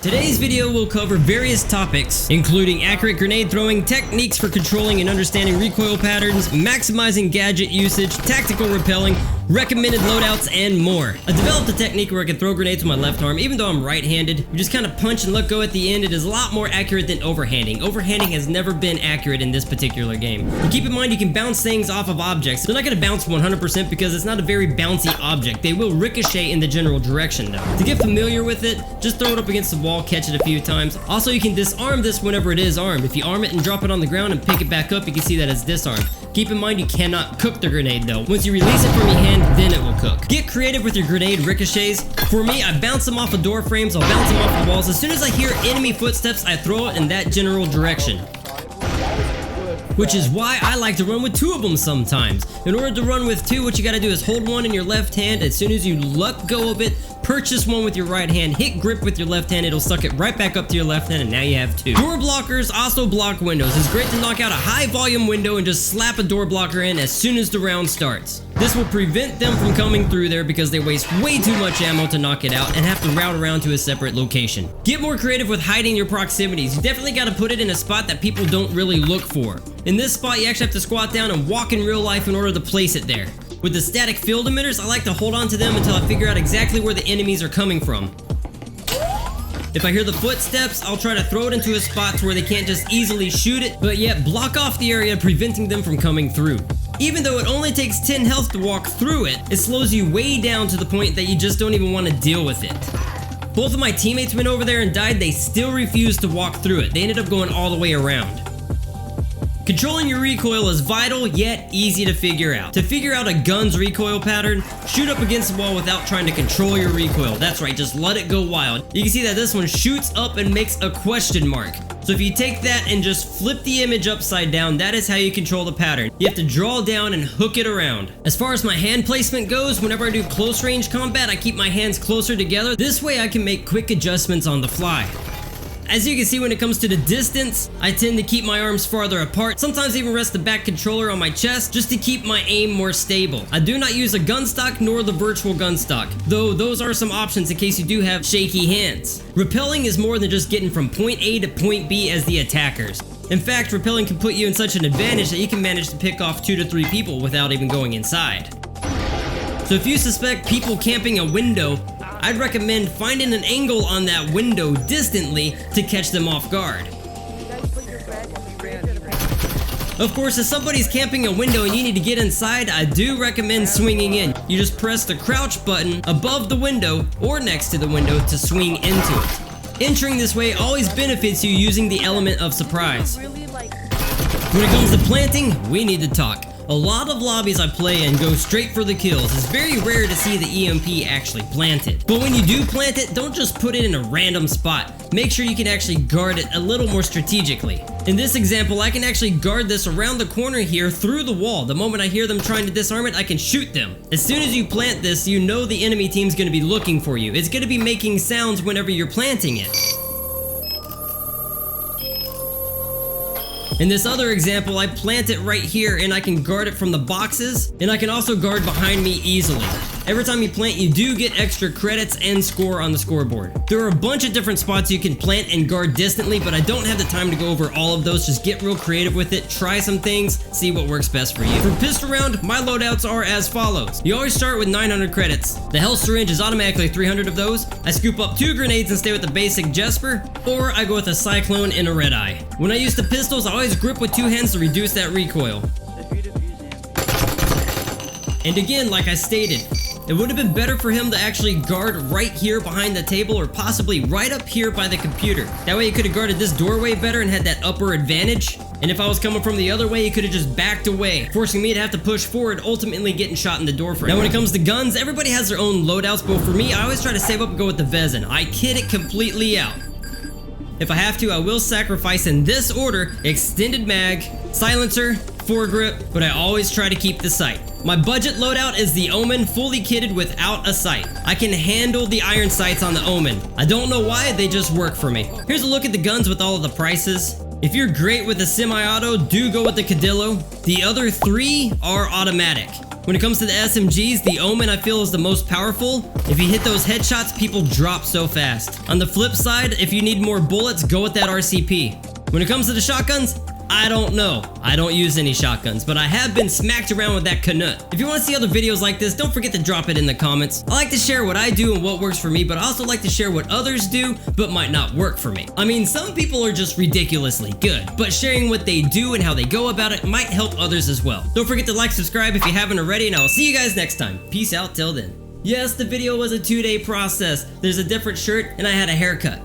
Today's video will cover various topics, including accurate grenade throwing, techniques for controlling and understanding recoil patterns, maximizing gadget usage, tactical repelling, recommended loadouts, and more. I developed a technique where I can throw grenades with my left arm, even though I'm right-handed. You just kind of punch and let go at the end. It is a lot more accurate than overhanding. Overhanding has never been accurate in this particular game. And keep in mind, you can bounce things off of objects. They're not going to bounce 100% because it's not a very bouncy object. They will ricochet in the general direction, though. To get familiar with it, just throw it up against the wall, catch it a few times. Also, you can disarm this whenever it is armed. If you arm it and drop it on the ground and pick it back up, you can see that it's disarmed. Keep in mind, you cannot cook the grenade, though. Once you release it from your hand, then it will cook. Get creative with your grenade ricochets. For me, I bounce them off of door frames, I'll bounce them off the walls. As soon as I hear enemy footsteps, I throw it in that general direction. Which is why I like to run with two of them sometimes. In order to run with two, what you gotta do is hold one in your left hand. As soon as you let go of it, purchase one with your right hand, hit grip with your left hand, it'll suck it right back up to your left hand, and now you have two. Door blockers also block windows. It's great to knock out a high volume window and just slap a door blocker in as soon as the round starts. This will prevent them from coming through there because they waste way too much ammo to knock it out and have to route around to a separate location. Get more creative with hiding your proximities. You definitely gotta put it in a spot that people don't really look for. In this spot, you actually have to squat down and walk in real life in order to place it there. With the static field emitters, I like to hold on to them until I figure out exactly where the enemies are coming from. If I hear the footsteps, I'll try to throw it into a spot to where they can't just easily shoot it, but yet block off the area, preventing them from coming through. Even though it only takes 10 health to walk through it, it slows you way down to the point that you just don't even want to deal with it. Both of my teammates went over there and died. They still refused to walk through it. They ended up going all the way around. Controlling your recoil is vital, yet easy to figure out. To figure out a gun's recoil pattern, shoot up against the wall without trying to control your recoil. That's right, just let it go wild. You can see that this one shoots up and makes a question mark. So if you take that and just flip the image upside down, that is how you control the pattern. You have to draw down and hook it around. As far as my hand placement goes, whenever I do close range combat, I keep my hands closer together. This way I can make quick adjustments on the fly. As you can see, when it comes to the distance, I tend to keep my arms farther apart, sometimes even rest the back controller on my chest just to keep my aim more stable. I do not use a gun stock nor the virtual gun stock, though those are some options in case you do have shaky hands. Repelling is more than just getting from point A to point B as the attackers. In fact, repelling can put you in such an advantage that you can manage to pick off 2 to 3 people without even going inside. So if you suspect people camping a window, I'd recommend finding an angle on that window distantly to catch them off guard. Of course, if somebody's camping a window and you need to get inside, I do recommend swinging in. You just press the crouch button above the window or next to the window to swing into it. Entering this way always benefits you using the element of surprise. When it comes to planting, we need to talk. A lot of lobbies I play in go straight for the kills. It's very rare to see the EMP actually planted. But when you do plant it, don't just put it in a random spot. Make sure you can actually guard it a little more strategically. In this example, I can actually guard this around the corner here through the wall. The moment I hear them trying to disarm it, I can shoot them. As soon as you plant this, you know the enemy team's going to be looking for you. It's going to be making sounds whenever you're planting it. In this other example, I plant it right here and I can guard it from the boxes, and I can also guard behind me easily. Every time you plant, you do get extra credits and score on the scoreboard. There are a bunch of different spots you can plant and guard distantly, but I don't have the time to go over all of those. Just get real creative with it, try some things, see what works best for you. For pistol round, my loadouts are as follows. You always start with 900 credits. The health syringe is automatically 300 of those. I scoop up 2 grenades and stay with the basic Jesper, or I go with a cyclone and a red eye. When I use the pistols, I always grip with 2 hands to reduce that recoil. And again, like I stated, it would have been better for him to actually guard right here behind the table or possibly right up here by the computer. That way he could have guarded this doorway better and had that upper advantage. And if I was coming from the other way, he could have just backed away, forcing me to have to push forward, ultimately getting shot in the doorframe. Now when it comes to guns, everybody has their own loadouts, but for me, I always try to save up and go with the Vezin. I kid it completely out. If I have to, I will sacrifice in this order: extended mag, silencer, foregrip, but I always try to keep the sight. My budget loadout is the Omen, fully kitted without a sight. I can handle the iron sights on the Omen. I don't know why, they just work for me. Here's a look at the guns with all of the prices. If you're great with a semi-auto, do go with the Cadillo. The other 3 are automatic. When it comes to the SMGs, the Omen I feel is the most powerful. If you hit those headshots, people drop so fast. On the flip side, if you need more bullets, go with that RCP. When it comes to the shotguns, I don't know. I don't use any shotguns, but I have been smacked around with that Canut. If you want to see other videos like this, don't forget to drop it in the comments. I like to share what I do and what works for me, but I also like to share what others do, but might not work for me. I mean, some people are just ridiculously good, but sharing what they do and how they go about it might help others as well. Don't forget to like, subscribe if you haven't already, and I will see you guys next time. Peace out till then. Yes, the video was a 2-day process. There's a different shirt, and I had a haircut.